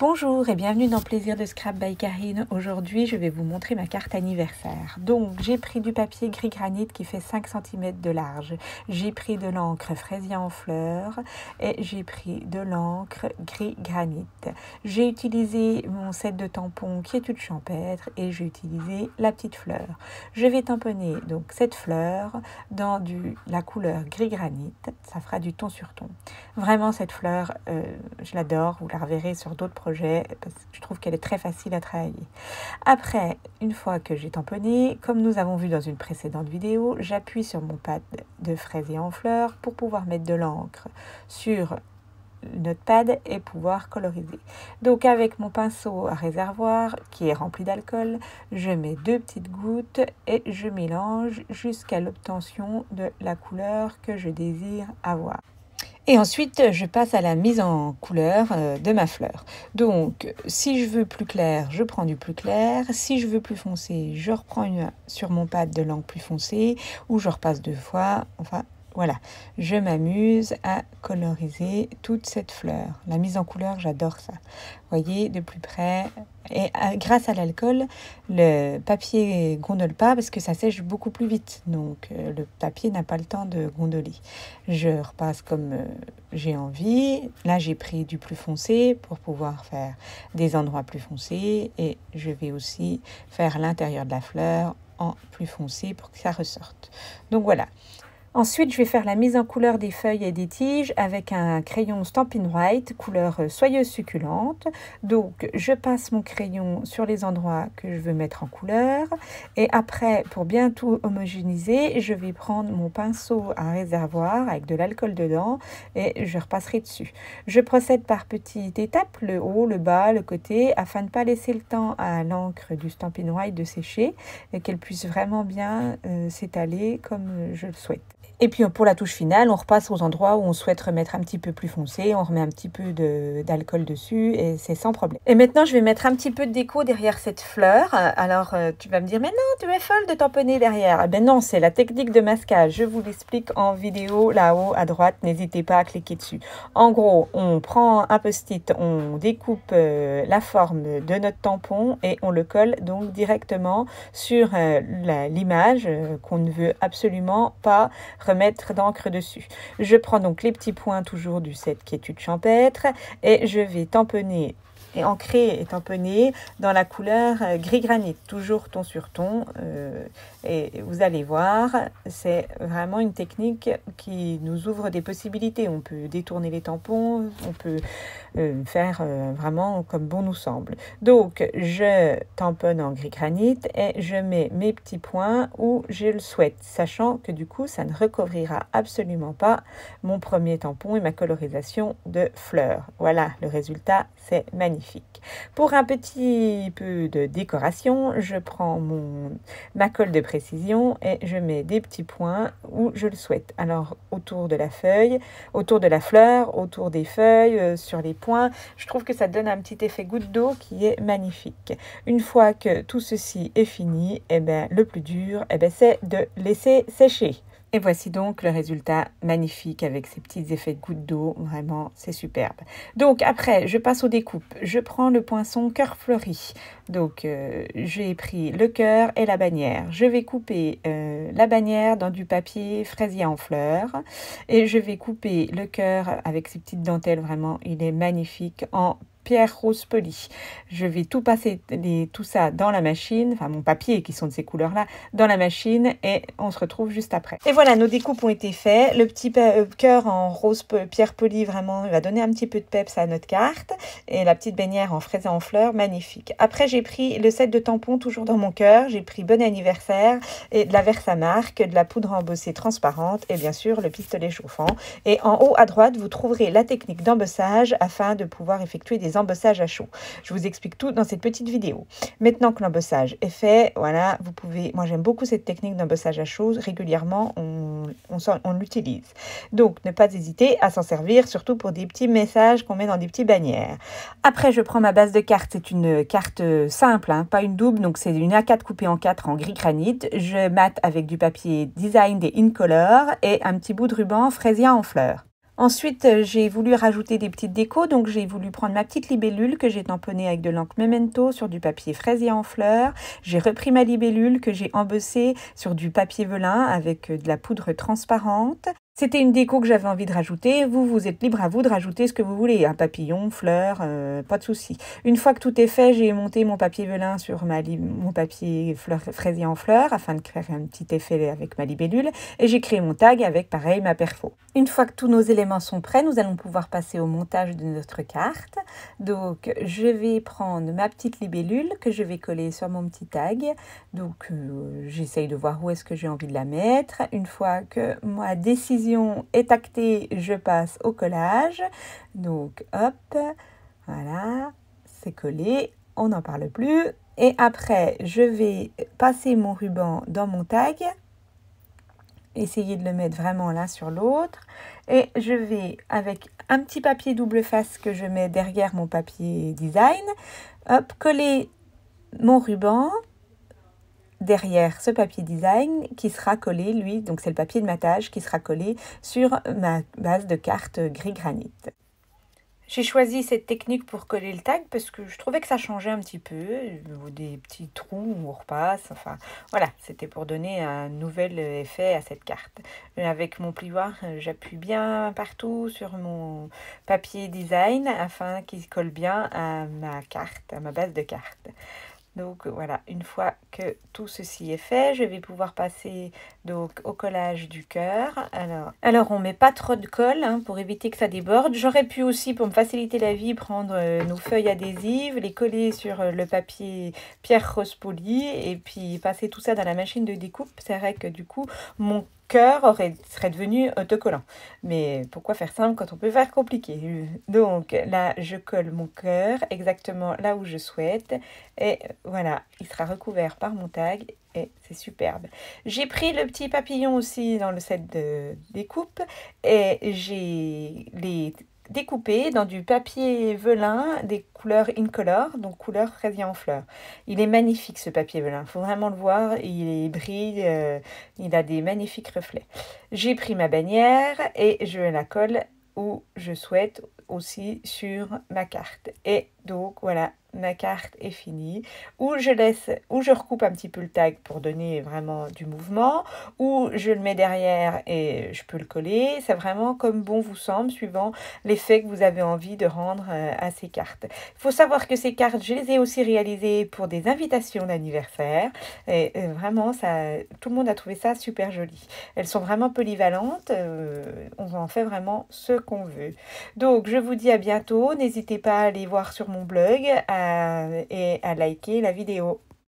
Bonjour et bienvenue dans Plaisir de Scrap by Karine. Aujourd'hui, je vais vous montrer ma carte anniversaire. Donc, j'ai pris du papier gris granit qui fait 5 cm de large. J'ai pris de l'encre fraisier en fleurs et j'ai pris de l'encre gris granit. J'ai utilisé mon set de tampons quiétude champêtre et j'ai utilisé la petite fleur. Je vais tamponner donc cette fleur dans la couleur gris granit. Ça fera du ton sur ton. Vraiment, cette fleur, je l'adore. Vous la reverrez sur d'autres projets parce que je trouve qu'elle est très facile à travailler. Après, une fois que j'ai tamponné, comme nous avons vu dans une précédente vidéo, j'appuie sur mon pad de fraisier en fleurs pour pouvoir mettre de l'encre sur notre pad et pouvoir coloriser. Donc avec mon pinceau à réservoir qui est rempli d'alcool, je mets 2 petites gouttes et je mélange jusqu'à l'obtention de la couleur que je désire avoir. Et ensuite, je passe à la mise en couleur de ma fleur. Donc, si je veux plus clair, je prends du plus clair. Si je veux plus foncé, je reprends sur mon pad de l'encre plus foncée ou je repasse 2 fois. Enfin, voilà, je m'amuse à coloriser toute cette fleur. La mise en couleur, j'adore ça. Vous voyez, de plus près. Et grâce à l'alcool, le papier gondole pas parce que ça sèche beaucoup plus vite. Donc, le papier n'a pas le temps de gondoler. Je repasse comme j'ai envie. Là, j'ai pris du plus foncé pour pouvoir faire des endroits plus foncés. Et je vais aussi faire l'intérieur de la fleur en plus foncé pour que ça ressorte. Donc, voilà. Ensuite, je vais faire la mise en couleur des feuilles et des tiges avec un crayon Stampin' White, couleur soyeuse succulente. Donc, je passe mon crayon sur les endroits que je veux mettre en couleur. Et après, pour bien tout homogénéiser, je vais prendre mon pinceau à réservoir avec de l'alcool dedans et je repasserai dessus. Je procède par petites étapes, le haut, le bas, le côté, afin de ne pas laisser le temps à l'encre du Stampin' White de sécher et qu'elle puisse vraiment bien s'étaler comme je le souhaite. Et puis pour la touche finale, on repasse aux endroits où on souhaite remettre un petit peu plus foncé, on remet un petit peu d'alcool dessus et c'est sans problème. Et maintenant, je vais mettre un petit peu de déco derrière cette fleur. Alors, tu vas me dire, mais non, tu es folle de tamponner derrière. Eh ben non, c'est la technique de masquage. Je vous l'explique en vidéo là-haut à droite, n'hésitez pas à cliquer dessus. En gros, on prend un post-it, on découpe la forme de notre tampon et on le colle donc directement sur l'image qu'on ne veut absolument pas remettre d'encre dessus. Je prends donc les petits points toujours du set quiétude champêtre et je vais tamponner et ancrer et tamponner dans la couleur gris granit, toujours ton sur ton. Et vous allez voir, c'est vraiment une technique qui nous ouvre des possibilités. On peut détourner les tampons, on peut faire vraiment comme bon nous semble. Donc, je tamponne en gris granit et je mets mes petits points où je le souhaite, sachant que du coup, ça ne recouvrira absolument pas mon premier tampon et ma colorisation de fleurs. Voilà, le résultat, c'est magnifique. Pour un petit peu de décoration, je prends ma colle de précision et je mets des petits points où je le souhaite. Alors, autour de la feuille, autour de la fleur, autour des feuilles, sur les points, je trouve que ça donne un petit effet goutte d'eau qui est magnifique. Une fois que tout ceci est fini, eh ben, le plus dur, eh ben, c'est de laisser sécher. Et voici donc le résultat magnifique avec ces petits effets de gouttes d'eau. Vraiment, c'est superbe. Donc après, je passe aux découpes. Je prends le poinçon cœur fleuri. Donc, j'ai pris le cœur et la bannière. Je vais couper la bannière dans du papier fraisier en fleurs. Et je vais couper le cœur avec ces petites dentelles. Vraiment, il est magnifique en pierre rose polie. Je vais tout passer tout ça dans la machine, enfin mon papier qui sont de ces couleurs-là, dans la machine et on se retrouve juste après. Et voilà, nos découpes ont été faites. Le petit cœur en rose pierre polie, vraiment, il va donner un petit peu de peps à notre carte. Et la petite bannière en fraise et en fleurs, magnifique. Après, j'ai pris le set de tampons toujours dans mon cœur. J'ai pris bon anniversaire et de la Versamark, de la poudre embossée transparente et bien sûr le pistolet chauffant. Et en haut à droite, vous trouverez la technique d'embossage afin de pouvoir effectuer des embossage à chaud. Je vous explique tout dans cette petite vidéo. Maintenant que l'embossage est fait, voilà, vous pouvez... Moi, j'aime beaucoup cette technique d'embossage à chaud. Régulièrement, on l'utilise. Donc, ne pas hésiter à s'en servir, surtout pour des petits messages qu'on met dans des petits bannières. Après, je prends ma base de carte. C'est une carte simple, hein, pas une double. Donc, c'est une A4 coupée en 4 en gris granit. Je mate avec du papier Design des Incolor et un petit bout de ruban fraisier en fleurs. Ensuite, j'ai voulu rajouter des petites décos, donc j'ai voulu prendre ma petite libellule que j'ai tamponnée avec de l'encre Memento sur du papier fraisier en fleurs. J'ai repris ma libellule que j'ai embossée sur du papier velin avec de la poudre transparente. C'était une déco que j'avais envie de rajouter. Vous êtes libre à vous de rajouter ce que vous voulez. Un papillon, fleurs, pas de souci. Une fois que tout est fait, j'ai monté mon papier velin sur mon papier fraisier en fleurs afin de créer un petit effet avec ma libellule. Et j'ai créé mon tag avec, pareil, ma perfo. Une fois que tous nos éléments sont prêts, nous allons pouvoir passer au montage de notre carte. Donc, je vais prendre ma petite libellule que je vais coller sur mon petit tag. Donc, j'essaye de voir où est-ce que j'ai envie de la mettre. Une fois que ma décision est actée, je passe au collage. Donc, hop, voilà, c'est collé, on n'en parle plus. Et après, je vais passer mon ruban dans mon tag. Essayer de le mettre vraiment l'un sur l'autre. Et je vais, avec un petit papier double face que je mets derrière mon papier design, hop, coller mon ruban derrière ce papier design qui sera collé, lui, donc c'est le papier de matage qui sera collé sur ma base de carte gris granit. J'ai choisi cette technique pour coller le tag parce que je trouvais que ça changeait un petit peu, des petits trous où on repasse, enfin voilà, c'était pour donner un nouvel effet à cette carte. Avec mon plioir, j'appuie bien partout sur mon papier design afin qu'il colle bien à ma carte, à ma base de carte. Donc voilà, une fois que tout ceci est fait, je vais pouvoir passer donc au collage du cœur. Alors on met pas trop de colle pour éviter que ça déborde. J'aurais pu aussi, pour me faciliter la vie, prendre nos feuilles adhésives, les coller sur le papier pierre rose poli et puis passer tout ça dans la machine de découpe. C'est vrai que du coup, mon cœur serait devenu autocollant. Mais pourquoi faire simple quand on peut faire compliqué? Donc là, je colle mon cœur exactement là où je souhaite. Et voilà, il sera recouvert par mon tag et c'est superbe. J'ai pris le petit papillon aussi dans le set de découpe et j'ai les découpé dans du papier velin des couleurs Incolor, donc couleur fraisier en fleurs. Il est magnifique ce papier velin, il faut vraiment le voir, il brille, il a des magnifiques reflets. J'ai pris ma bannière et je la colle où je souhaite aussi sur ma carte. Et donc voilà, ma carte est finie, où je recoupe un petit peu le tag pour donner vraiment du mouvement, ou je le mets derrière et je peux le coller. C'est vraiment comme bon vous semble, suivant l'effet que vous avez envie de rendre à ces cartes. Il faut savoir que ces cartes, je les ai aussi réalisées pour des invitations d'anniversaire. Et vraiment, tout le monde a trouvé ça super joli. Elles sont vraiment polyvalentes. On en fait vraiment ce qu'on veut. Donc, je vous dis à bientôt. N'hésitez pas à aller voir sur mon blog et à liker la vidéo.